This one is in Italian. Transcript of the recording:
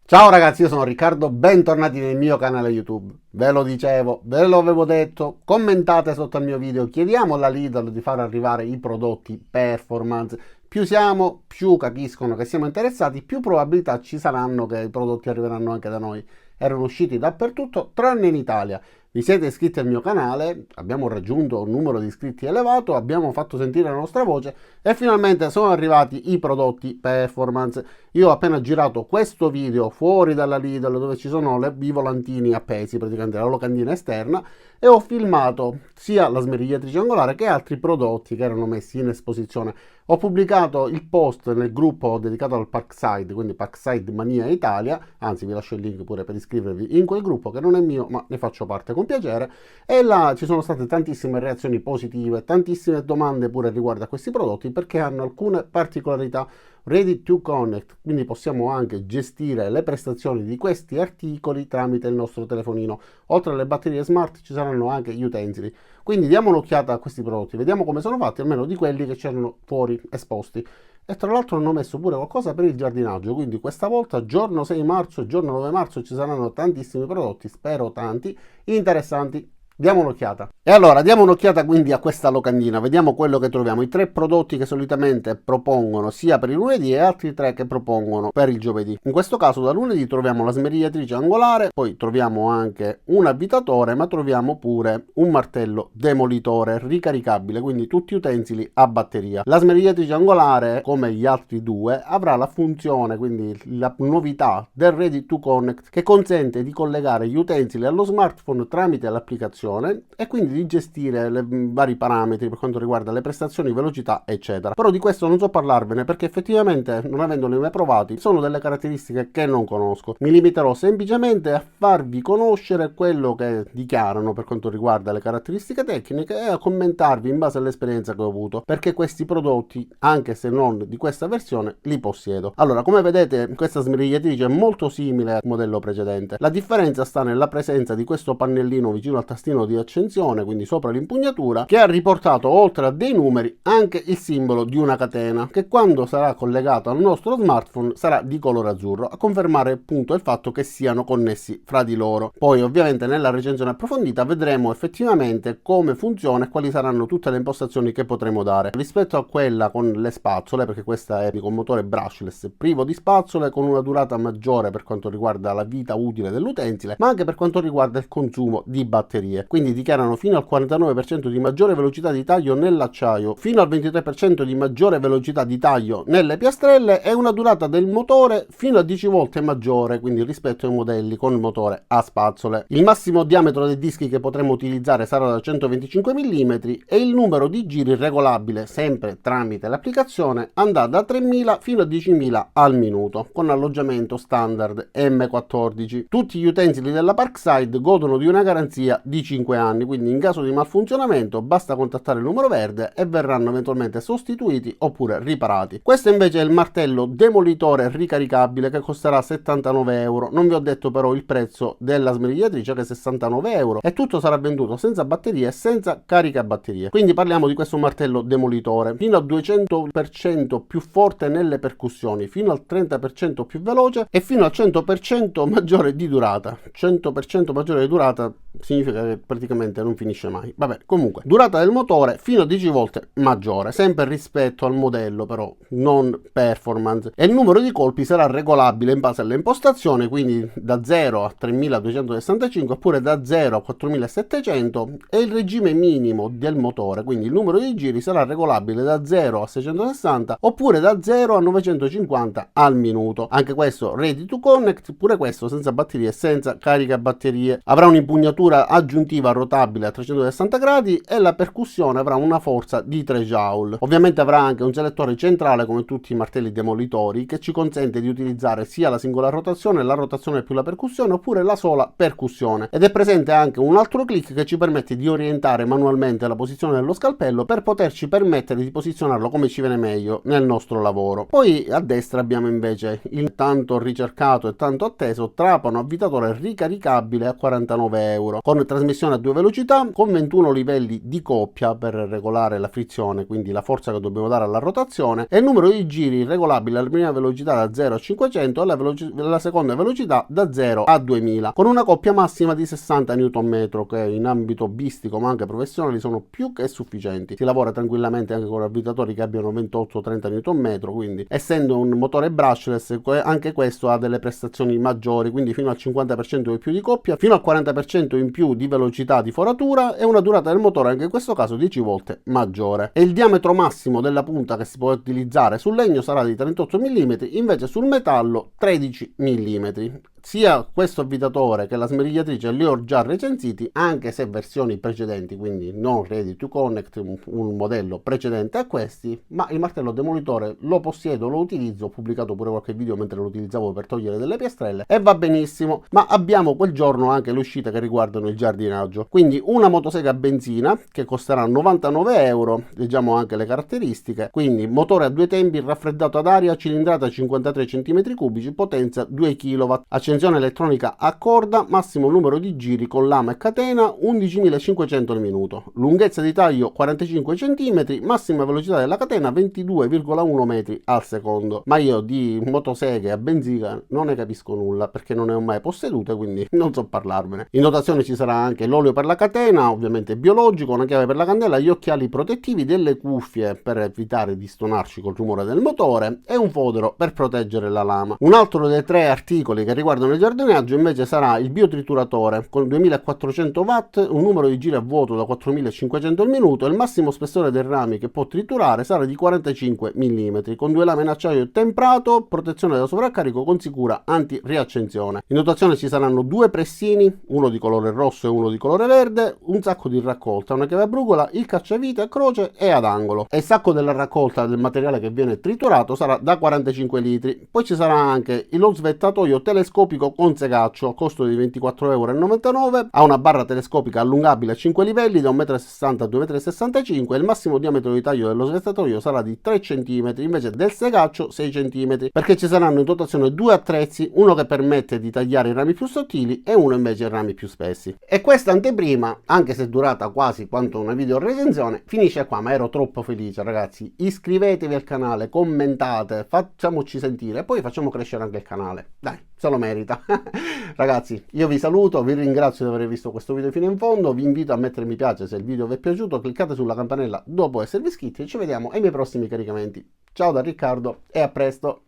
Ciao ragazzi, io sono Riccardo, bentornati nel mio canale YouTube. Ve lo dicevo, ve lo avevo detto, commentate sotto al mio video, chiediamo alla Lidl di far arrivare i prodotti performance. Più siamo, più capiscono che siamo interessati, più probabilità ci saranno che i prodotti arriveranno anche da noi. Erano usciti dappertutto, tranne in Italia. Vi siete iscritti al mio canale, abbiamo raggiunto un numero di iscritti elevato, abbiamo fatto sentire la nostra voce e finalmente sono arrivati i prodotti performance. Io ho appena girato questo video fuori dalla Lidl dove ci sono i volantini appesi, praticamente la locandina esterna, e ho filmato sia la smerigliatrice angolare che altri prodotti che erano messi in esposizione. Ho pubblicato il post nel gruppo dedicato al Parkside, quindi Parkside Mania Italia, anzi vi lascio il link pure per iscrivervi in quel gruppo che non è mio ma ne faccio parte con piacere, e là ci sono state tantissime reazioni positive, tantissime domande pure riguardo a questi prodotti perché hanno alcune particolarità. Ready to Connect, quindi possiamo anche gestire le prestazioni di questi articoli tramite il nostro telefonino. Oltre alle batterie smart ci saranno anche gli utensili. Quindi diamo un'occhiata a questi prodotti, vediamo come sono fatti, almeno di quelli che c'erano fuori esposti. E tra l'altro hanno messo pure qualcosa per il giardinaggio, quindi questa volta giorno 6 marzo e giorno 9 marzo ci saranno tantissimi prodotti, spero tanti, interessanti. Diamo un'occhiata. E allora diamo un'occhiata quindi a questa locandina, vediamo quello che troviamo, i tre prodotti che solitamente propongono sia per il lunedì e altri tre che propongono per il giovedì. In questo caso da lunedì troviamo la smerigliatrice angolare, poi troviamo anche un avvitatore, ma troviamo pure un martello demolitore ricaricabile, quindi tutti utensili a batteria. La smerigliatrice angolare, come gli altri due, avrà la funzione, quindi la novità del Ready to Connect, che consente di collegare gli utensili allo smartphone tramite l'applicazione e quindi di gestire vari parametri per quanto riguarda le prestazioni, velocità eccetera. Però di questo non so parlarvene perché effettivamente, non avendoli mai provati, sono delle caratteristiche che non conosco. Mi limiterò semplicemente a farvi conoscere quello che dichiarano per quanto riguarda le caratteristiche tecniche e a commentarvi in base all'esperienza che ho avuto, perché questi prodotti, anche se non di questa versione, li possiedo. Allora, come vedete, questa smerigliatrice è molto simile al modello precedente. La differenza sta nella presenza di questo pannellino vicino al tastino di accensione, quindi sopra l'impugnatura, che ha riportato oltre a dei numeri anche il simbolo di una catena che quando sarà collegato al nostro smartphone sarà di colore azzurro, a confermare appunto il fatto che siano connessi fra di loro. Poi ovviamente nella recensione approfondita vedremo effettivamente come funziona e quali saranno tutte le impostazioni che potremo dare rispetto a quella con le spazzole, perché questa è con motore brushless privo di spazzole, con una durata maggiore per quanto riguarda la vita utile dell'utensile, ma anche per quanto riguarda il consumo di batterie. Quindi dichiarano fino al 49% di maggiore velocità di taglio nell'acciaio, fino al 23% di maggiore velocità di taglio nelle piastrelle e una durata del motore fino a 10 volte maggiore, quindi rispetto ai modelli con il motore a spazzole. Il massimo diametro dei dischi che potremo utilizzare sarà da 125 mm e il numero di giri regolabile, sempre tramite l'applicazione, andrà da 3000 fino a 10.000 al minuto, con alloggiamento standard M14. Tutti gli utensili della Parkside godono di una garanzia di 5 anni, quindi in caso di malfunzionamento basta contattare il numero verde e verranno eventualmente sostituiti oppure riparati. Questo invece è il martello demolitore ricaricabile che costerà 79 euro. Non vi ho detto però il prezzo della smerigliatrice, che è 69 euro, e tutto sarà venduto senza batterie e senza caricabatterie. Quindi parliamo di questo martello demolitore fino al 200% più forte nelle percussioni, fino al 30% più veloce e fino al 100% maggiore di durata. 100% maggiore di durata significa che praticamente non finisce mai. Vabbè, comunque, durata del motore fino a 10 volte maggiore, sempre rispetto al modello però non performance, e il numero di colpi sarà regolabile in base alle impostazioni, quindi da 0 a 3265 oppure da 0 a 4700, e il regime minimo del motore, quindi il numero di giri sarà regolabile da 0 a 660 oppure da 0 a 950 al minuto. Anche questo ready to connect, pure questo senza batterie, senza caricabatterie. Avrà un'impugnatura aggiuntiva rotabile a 360 gradi e la percussione avrà una forza di 3 joule. Ovviamente avrà anche un selettore centrale come tutti i martelli demolitori, che ci consente di utilizzare sia la singola rotazione, la rotazione più la percussione, oppure la sola percussione, ed è presente anche un altro click che ci permette di orientare manualmente la posizione dello scalpello per poterci permettere di posizionarlo come ci viene meglio nel nostro lavoro. Poi a destra abbiamo invece il tanto ricercato e tanto atteso trapano avvitatore ricaricabile a 49 euro. euro, con trasmissione a 2 velocità, con 21 livelli di coppia per regolare la frizione, quindi la forza che dobbiamo dare alla rotazione, e il numero di giri regolabile alla prima velocità da 0 a 500 e alla seconda velocità da 0 a 2000, con una coppia massima di 60 Nm che in ambito bistico ma anche professionali sono più che sufficienti. Si lavora tranquillamente anche con avvitatori che abbiano 28-30 Nm, quindi essendo un motore brushless anche questo ha delle prestazioni maggiori, quindi fino al 50% in più di coppia, fino al 40% in più di velocità di foratura e una durata del motore anche in questo caso 10 volte maggiore. E il diametro massimo della punta che si può utilizzare sul legno sarà di 38 mm, invece sul metallo 13 mm. Sia questo avvitatore che la smerigliatrice li ho già recensiti, anche se versioni precedenti, quindi non ready to connect, un modello precedente a questi, ma il martello demolitore lo possiedo, lo utilizzo, ho pubblicato pure qualche video mentre lo utilizzavo per togliere delle piastrelle e va benissimo, ma abbiamo quel giorno anche le uscite che riguardano il giardinaggio, quindi una motosega a benzina che costerà 99 euro, leggiamo anche le caratteristiche, quindi motore a 2 tempi, raffreddato ad aria, cilindrata 53 cm3, potenza 2 kW, accensione elettronica a corda, massimo numero di giri con lama e catena 11.500 al minuto, lunghezza di taglio 45 cm, massima velocità della catena 22,1 metri al secondo. Ma io di motoseghe a benzina non ne capisco nulla perché non ne ho mai possedute, quindi non so parlarvene. In dotazione ci sarà anche l'olio per la catena, ovviamente biologico, una chiave per la candela, gli occhiali protettivi, delle cuffie per evitare di stonarci col rumore del motore e un fodero per proteggere la lama. Un altro dei 3 articoli che riguardano il giardinaggio invece sarà il biotrituratore con 2400 watt, un numero di giri a vuoto da 4500 al minuto e il massimo spessore del rame che può triturare sarà di 45 mm, con 2 lame in acciaio temprato, protezione da sovraccarico con sicura anti-riaccensione. In dotazione ci saranno 2 pressini, uno di colore rosso e uno di colore verde, un sacco di raccolta, una chiave a brugola, il cacciavite a croce e ad angolo, e il sacco della raccolta del materiale che viene triturato sarà da 45 litri. Poi ci sarà anche lo svettatoio telescopico con segaccio a costo di 24,99 euro, ha una barra telescopica allungabile a 5 livelli da 1,60 m a 2,65 m e il massimo diametro di taglio dello svettatoio sarà di 3 cm invece del segaccio 6 cm, perché ci saranno in dotazione 2 attrezzi, uno che permette di tagliare i rami più sottili e uno invece i rami più spessi. E questa anteprima, anche se è durata quasi quanto una video recensione, finisce qua, ma ero troppo felice ragazzi. Iscrivetevi al canale, commentate, facciamoci sentire e poi facciamo crescere anche il canale, dai, se lo merita. Ragazzi, io vi saluto, vi ringrazio di aver visto questo video fino in fondo, vi invito a mettere mi piace se il video vi è piaciuto, cliccate sulla campanella dopo esservi iscritti e ci vediamo ai miei prossimi caricamenti. Ciao da Riccardo e a presto!